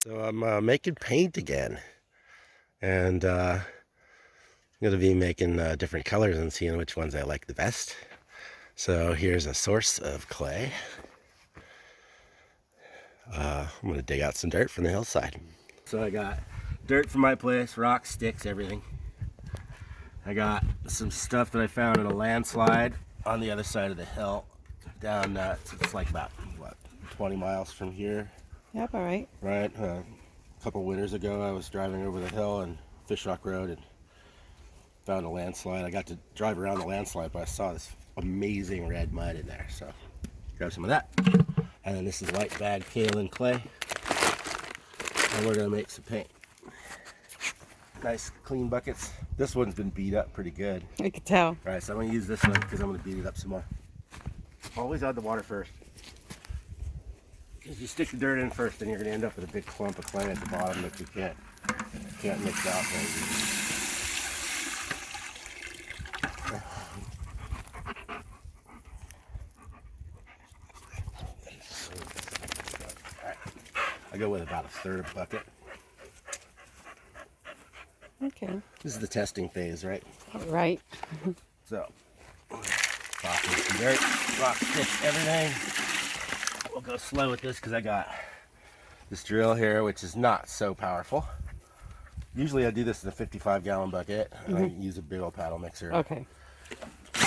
So I'm making paint again, and I'm going to be making different colors and seeing which ones I like the best. So here's a source of clay. I'm going to dig out some dirt from the hillside. So I got dirt from my place, rocks, sticks, everything. I got some stuff that I found in a landslide on the other side of the hill. Down, it's like about, what, 20 miles from here. Yep, all right. Right. A couple winters ago, I was driving over the hill and Fish Rock Road and found a landslide. I got to drive around the landslide, but I saw this amazing red mud in there. So grab some of that. And then this is white bag kaolin clay. And we're going to make some paint. Nice clean buckets. This one's been beat up pretty good. I could tell. All right, so I'm going to use this one because I'm going to beat it up some more. Always add the water first. If you stick the dirt in first, then you're going to end up with a big clump of clay at the bottom that you can't mix out very easily. I go with about a third of a bucket. Okay. This is the testing phase, right? Right. So, toss in some dirt, rock, sticks, everything. We'll go slow with this because I got this drill here, which is not so powerful. Usually I do this in a 55-gallon bucket. I use a big old paddle mixer. Okay. All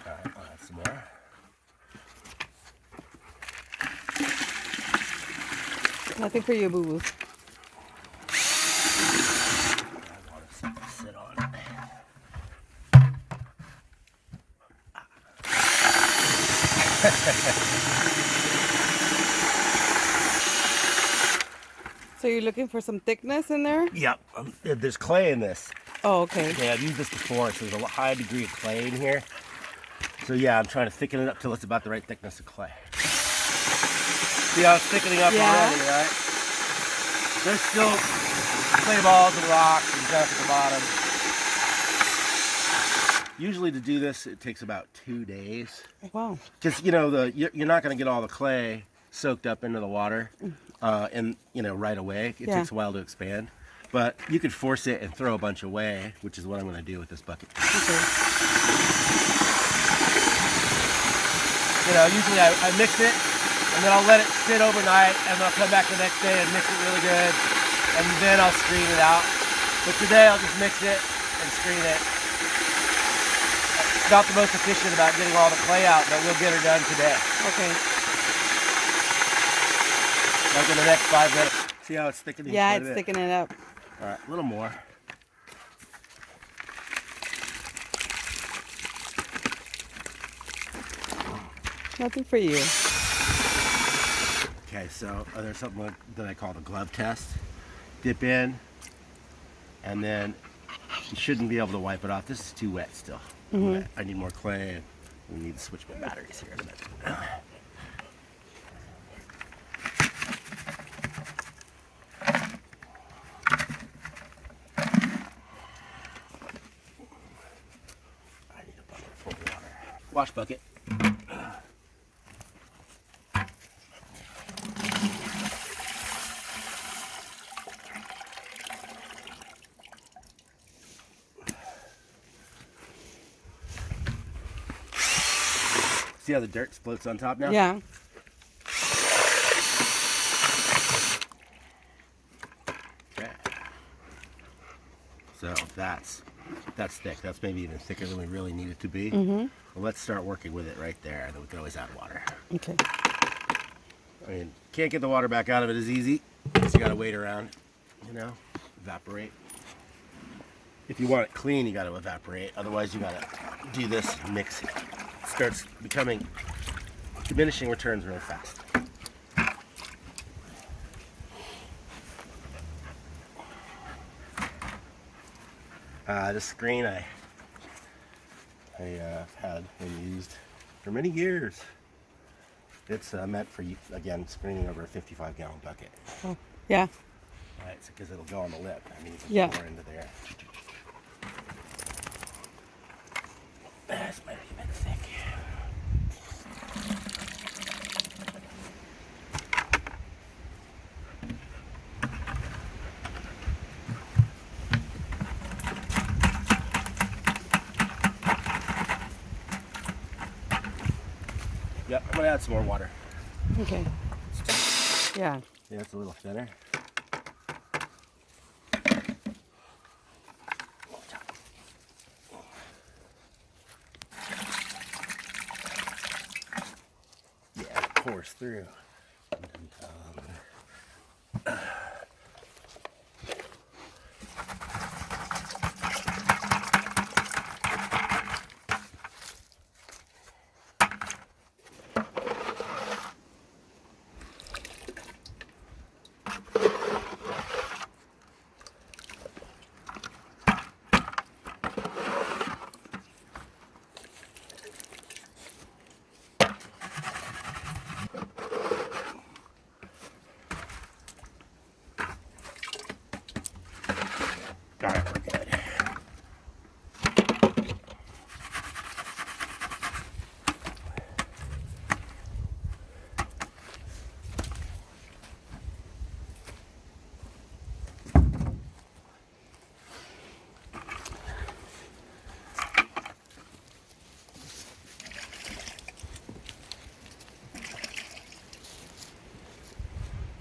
right, I'll add some more. Nothing for you, boo-boo. I want to sit on it. So you're looking for some thickness in there? Yep, there's clay in this. Oh, okay. Okay, I've used this before, so there's a high degree of clay in here. So yeah, I'm trying to thicken it up till it's about the right thickness of clay. See how it's thickening up already, right? There's still clay balls and rocks and stuff at the bottom. Usually to do this, it takes about 2 days. Wow. Because, you know, you're not going to get all the clay soaked up into the water right away. It takes a while to expand. But you could force it and throw a bunch away, which is what I'm going to do with this bucket. Okay. You know, usually I mix it, and then I'll let it sit overnight, and then I'll come back the next day and mix it really good, and then I'll screen it out. But today I'll just mix it and screen it. It's not the most efficient about getting all the clay out, but we'll get her done today. Okay. Like in the next 5 minutes. See how it's thickening? Yeah, it's thickening up. All right, a little more. Nothing for you. Okay, so there's something that I call the glove test. Dip in, and then you shouldn't be able to wipe it off. This is too wet still. Wet. I need more clay, and we need to switch my batteries here in a minute. I need a bucket full of water. Wash bucket. See how the dirt floats on top now? Yeah. Okay. So that's thick. That's maybe even thicker than we really need it to be. Well, let's start working with it right there, and then we can always add water. Okay. I mean, can't get the water back out of it as easy. So you gotta wait around, evaporate. If you want it clean, you gotta evaporate. Otherwise, you gotta do this and mix it. It starts becoming diminishing returns really fast. This screen I had and used for many years. It's meant for, again, screening over a 55-gallon bucket. Oh, yeah. Right, because it'll go on the lip and you Yeah. can pour into there. This might be a bit thick. add some more water. Okay. Yeah. Yeah, it's a little thinner. Yeah, it pours through. All right, we're good.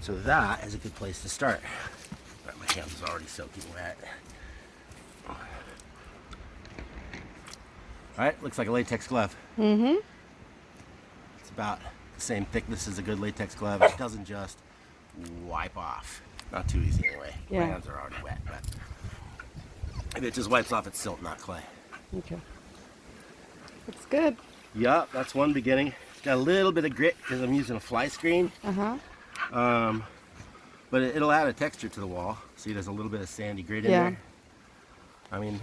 So that is a good place to start. My hands is already soaking wet. All right, looks like a latex glove. Mm-hmm. It's about the same thickness as a good latex glove. It doesn't just wipe off. Not too easy anyway. Yeah. My hands are already wet, but if it just wipes off, it's silt, not clay. Okay. That's good. Yup, that's one beginning. It's got a little bit of grit because I'm using a fly screen. Uh-huh. But it'll add a texture to the wall. See, there's a little bit of sandy grit in Yeah. there. I mean,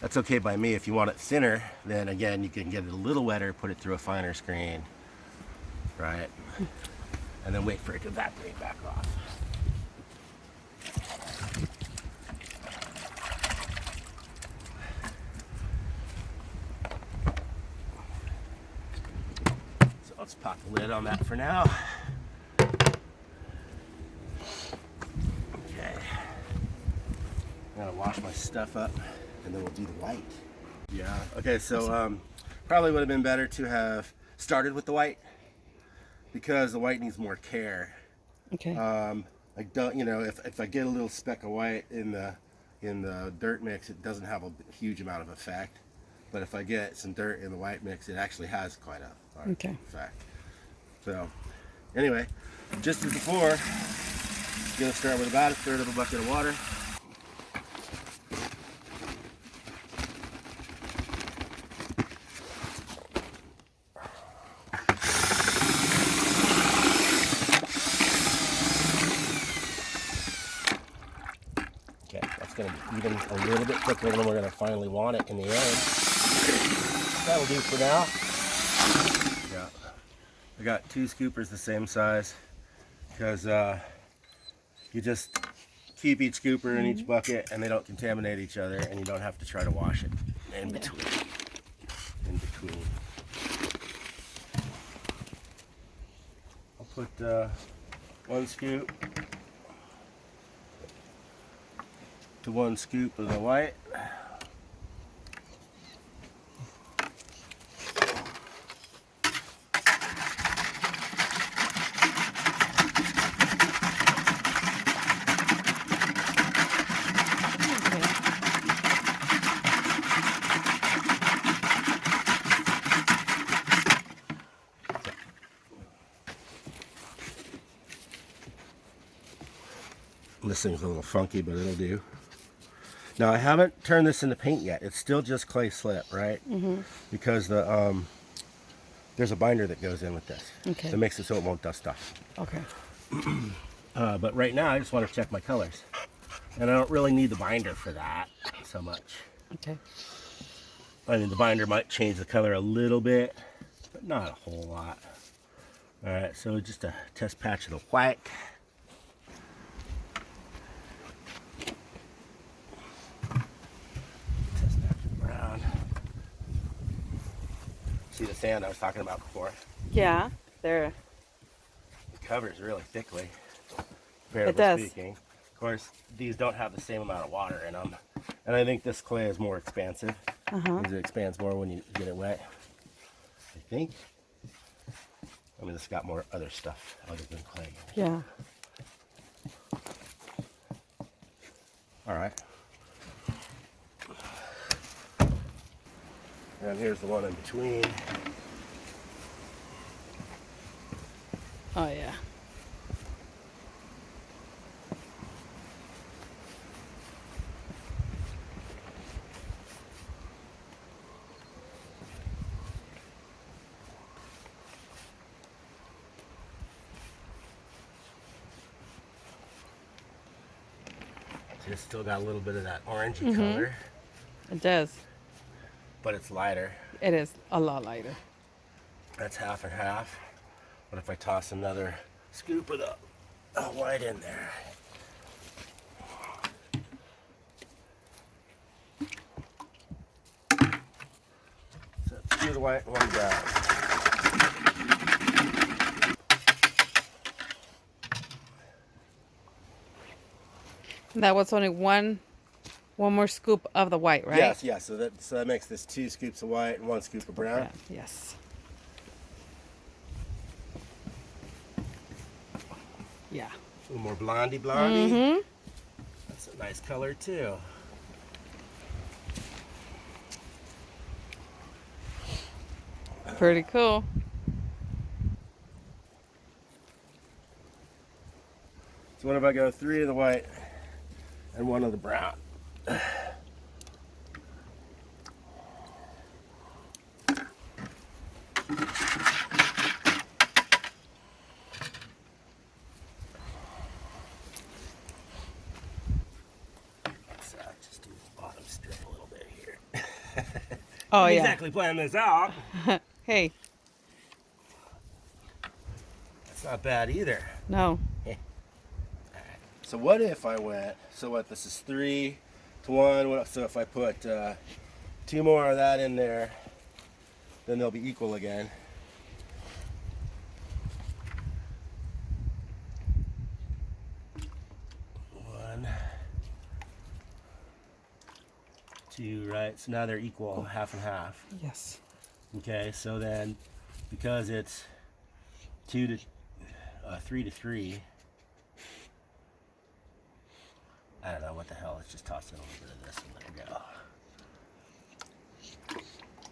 that's okay by me. If you want it thinner, then again, you can get it a little wetter, put it through a finer screen, right? And then wait for it to evaporate back off. So let's pop the lid on that for now. Okay. I'm gonna wash my stuff up and then we'll do the white. Yeah, okay, so probably would have been better to have started with the white because the white needs more care. Okay. I don't, you know, if I get a little speck of white in the dirt mix, it doesn't have a huge amount of effect. But if I get some dirt in the white mix, it actually has quite a Okay. effect. So anyway, just as before, gonna start with about 1/3 of a bucket of water. Okay, that's going to be even a little bit thicker than we're going to finally want it in the end. That'll do for now. Yeah, I got 2 scoopers the same size because you just keep each scooper in each bucket and they don't contaminate each other and you don't have to try to wash it in between. I'll put 1 scoop to 1 scoop of the white. This thing's a little funky, but it'll do. Now I haven't turned this into paint yet. It's still just clay slip, right? Mm-hmm. Because there's a binder that goes in with this. Okay. That makes it so it won't dust off. Okay. But right now I just want to check my colors. And I don't really need the binder for that so much. Okay. I mean, the binder might change the color a little bit, but not a whole lot. All right, so just a test patch of the white. Test patch of brown. See the sand I was talking about before? Yeah. There. It covers really thickly, It comparatively does. speaking. Of course, these don't have the same amount of water in them. And I think this clay is more expansive. Uh-huh. Because it expands more when you get it wet. I think. I mean, it's got more other stuff other than clay. Yeah. All right. And here's the one in between. Oh, yeah. See, it's still got a little bit of that orangey color, It does. but it's lighter. It is a lot lighter. That's half and half. What if I toss another scoop of the white in there? So 2 of the white, 1 brown. That was only one more scoop of the white, right? Yes, yes. So that makes this 2 scoops of white and 1 scoop of brown. Yeah, yes. Yeah. A little more blondie. Mm-hmm. That's a nice color too. Pretty cool. So what if I go 3 of the white and 1 of the brown? Let's just do the bottom strip a little bit here. Oh, Didn't yeah. exactly plan this out. Hey, That's not bad either. no. So what if I went, so what, this is 3 to 1, so if I put 2 more of that in there, then they'll be equal again. One, 2, right? So now they're equal, half and half. Yes. Okay, so then because it's 3 to 3, I don't know what the hell. Let's just toss in a little bit of this and let it go.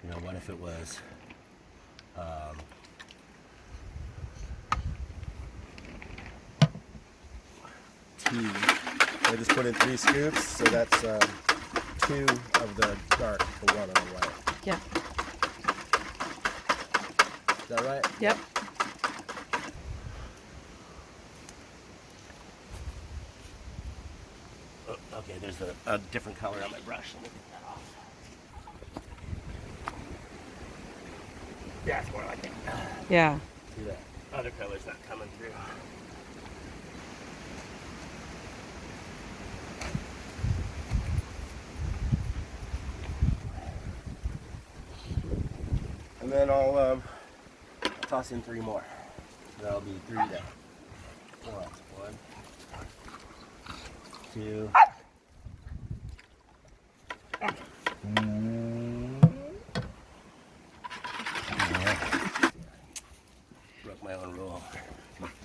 You know, what if it was 2? I just put in 3 scoops, so that's 2 of the dark for 1 of the white. Yeah. Is that right? Yep. Oh, okay, there's a different color on my brush. Let me get that off. Yeah, it's more like it. Yeah. See that other color's not coming through. And then I'll toss in 3 more. So that'll be 3 there. 1, 2. Broke my own rule.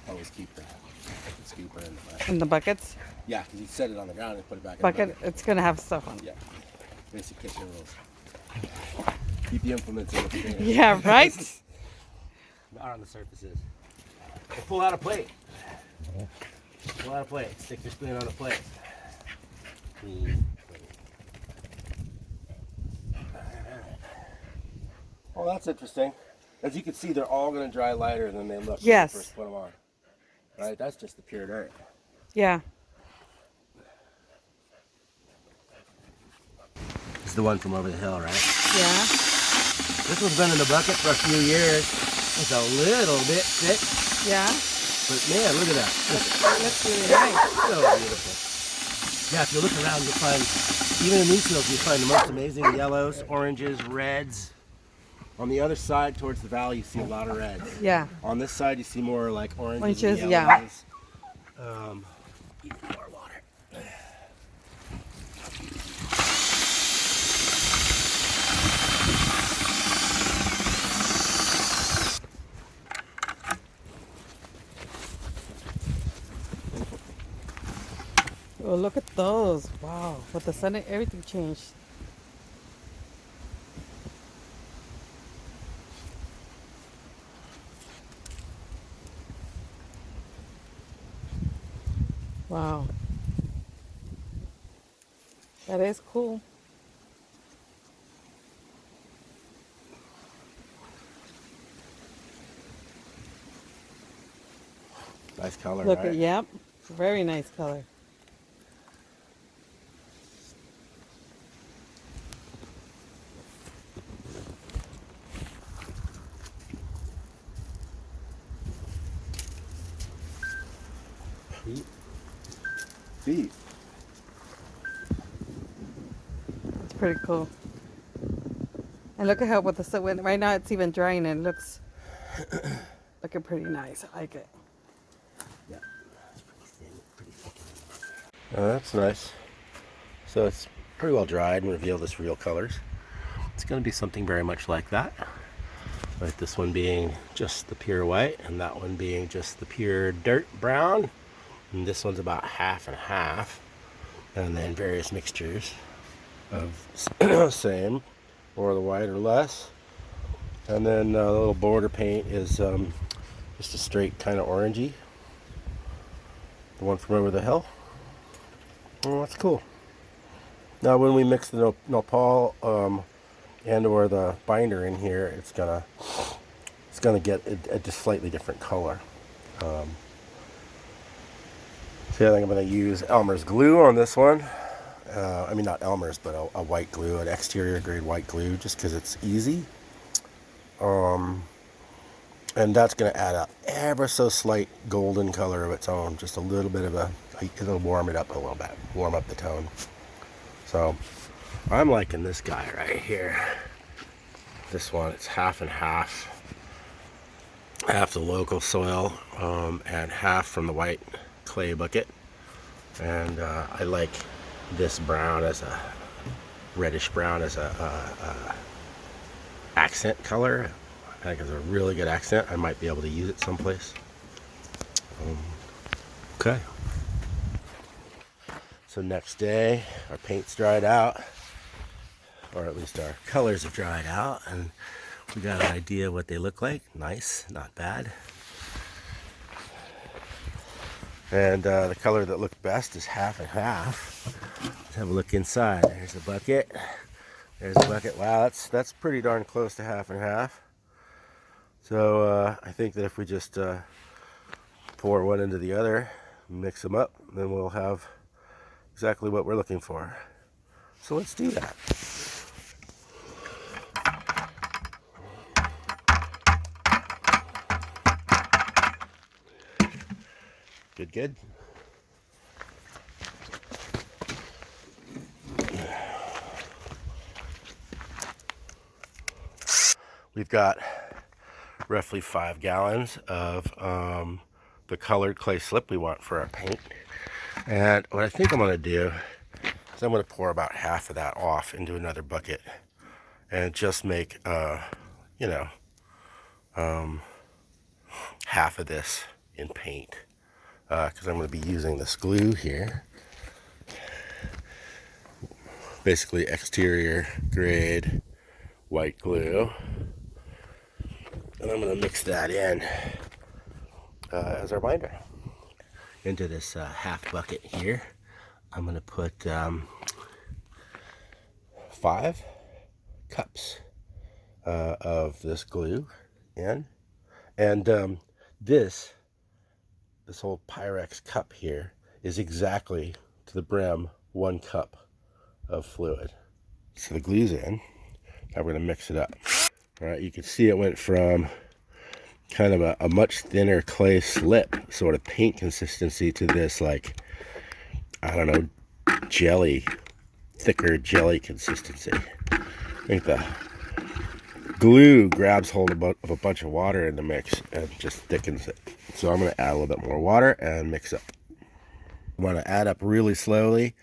Always keep the scooper in the bucket. In the buckets. Yeah, because you set it on the ground and put it back in Bucket, the bucket. it's going to have stuff on it. Yeah, basic kitchen rules. Keep the implements in the container. Yeah, right? Not on the surfaces. We'll pull out a plate. Pull out a plate. Stick your spoon on a plate. Well, that's interesting. As you can see, they're all going to dry lighter than they look Yes. when you first put them on. Right? That's just the pure dirt. Yeah. This is the one from over the hill, right? Yeah. This one's been in the bucket for a few years. It's a little bit thick, Yeah. but man, look at that. That's really nice. So beautiful. Yeah, if you look around, you'll find, even in these fields, you find the most amazing yellows, oranges, reds. On the other side, towards the valley, you see a lot of reds. Yeah. On this side, you see more like oranges Oranges, and yeah. yellows. Even more water. Oh, look at those. Wow. With the sun, everything changed. Wow. That is cool. Nice color, Look at, right? yep. Very nice color. Feet. Feet. It's pretty cool. And look at how with the sun, right now it's even drying and it looks looking pretty nice. I like it. Yeah. That's pretty thin, pretty thick. That's nice. So it's pretty well dried and revealed its real colors. It's going to be something very much like that. Like this one being just the pure white, and that one being just the pure dirt brown. And this one's about half and half. And then various mixtures of same, or the white or less. And then the little border paint is just a straight kind of orangey. The one from over the hill. Oh, that's cool. Now when we mix the nopal and or the binder in here, it's gonna get a just slightly different color. So I think I'm gonna use Elmer's glue on this one. I mean, not Elmer's, but a white glue, an exterior grade white glue, just because it's easy. And that's going to add a ever so slight golden color of its own, just a little bit of it'll warm it up a little bit, warm up the tone. So I'm liking this guy right here. This one, it's half and half the local soil and half from the white clay bucket. And I like this brown as a reddish brown as a accent color. I think it's a really good accent. I might be able to use it someplace. Okay. So next day, our paint's dried out, or at least our colors have dried out, and we got an idea what they look like. Nice, not bad. And the color that looked best is half and half. Let's have a look inside. There's the bucket. There's the bucket. Wow, that's pretty darn close to half and half. So I think that if we just pour one into the other, mix them up, then we'll have exactly what we're looking for. So let's do that. Good. We've got roughly 5 gallons of the colored clay slip we want for our paint. And what I think I'm going to do is I'm going to pour about half of that off into another bucket and just make, half of this in paint. Because I'm going to be using this glue here. Basically exterior grade white glue. And I'm going to mix that in as our binder. Into this half bucket here, I'm going to put 5 cups of this glue in. And this whole Pyrex cup here is exactly to the brim 1 cup of fluid. So the glue's in. Now we're going to mix it up. All right, you can see it went from kind of a much thinner clay slip sort of paint consistency to this, like, I don't know, thicker jelly consistency. I think the glue grabs hold of a bunch of water in the mix and just thickens it. So I'm going to add a little bit more water and mix up. I want to add up really slowly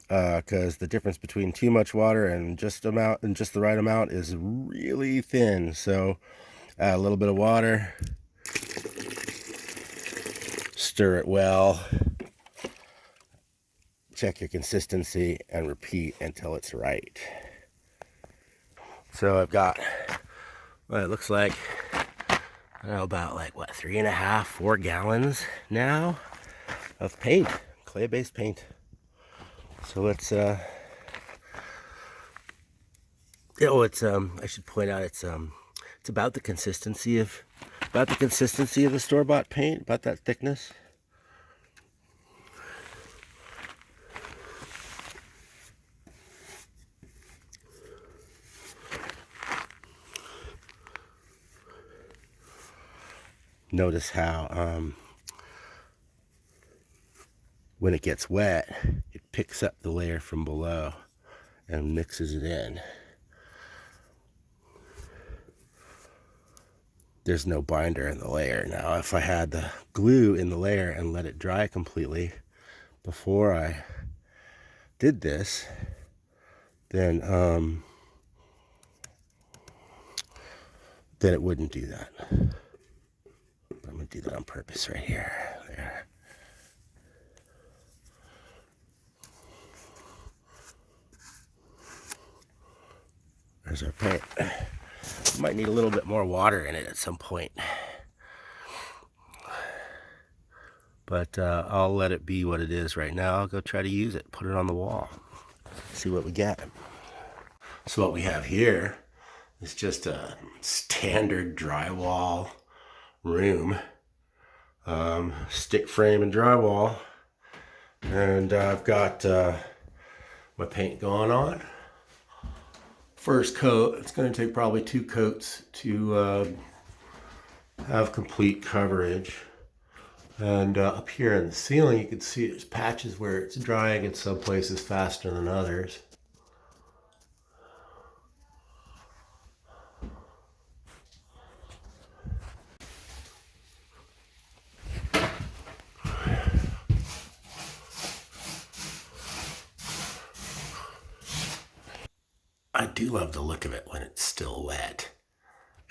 because the difference between too much water and just the right amount is really thin. So add a little bit of water, stir it well, check your consistency and repeat until it's right. So I've got what it looks like, I don't know, about like what, 3.5, 4 gallons now of paint, clay-based paint. So let's I should point out it's about the consistency of the store-bought paint, about that thickness. Notice how when it gets wet, it picks up the layer from below and mixes it in. There's no binder in the layer. Now, if I had the glue in the layer and let it dry completely before I did this, then it wouldn't do that. But I'm gonna do that on purpose right here. There. There's our paint. Might need a little bit more water in it at some point. But I'll let it be what it is right now. I'll go try to use it, put it on the wall, see what we get. So what we have here is just a standard drywall room, stick frame and drywall. And I've got my paint going on. First coat, it's going to take probably 2 coats to have complete coverage. And up here in the ceiling, you can see there's patches where it's drying in some places faster than others. I do love the look of it when it's still wet.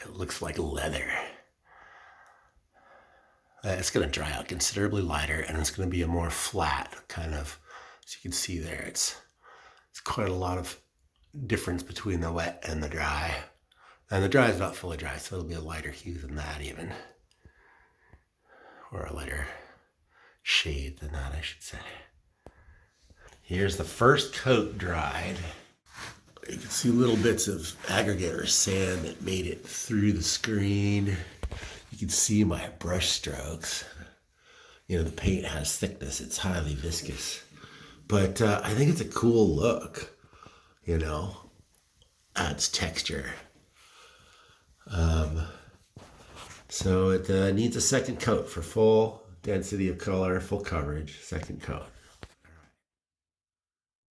It looks like leather. It's going to dry out considerably lighter, and it's going to be a more flat kind of, as you can see there, it's quite a lot of difference between the wet and the dry. And the dry is not fully dry, so it'll be a lighter hue than that even. Or a lighter shade than that, I should say. Here's the first coat dried. You can see little bits of aggregate or sand that made it through the screen. You can see my brush strokes. You know, the paint has thickness. It's highly viscous. But I think it's a cool look, you know. Adds texture. So it needs a second coat for full density of color, full coverage, second coat.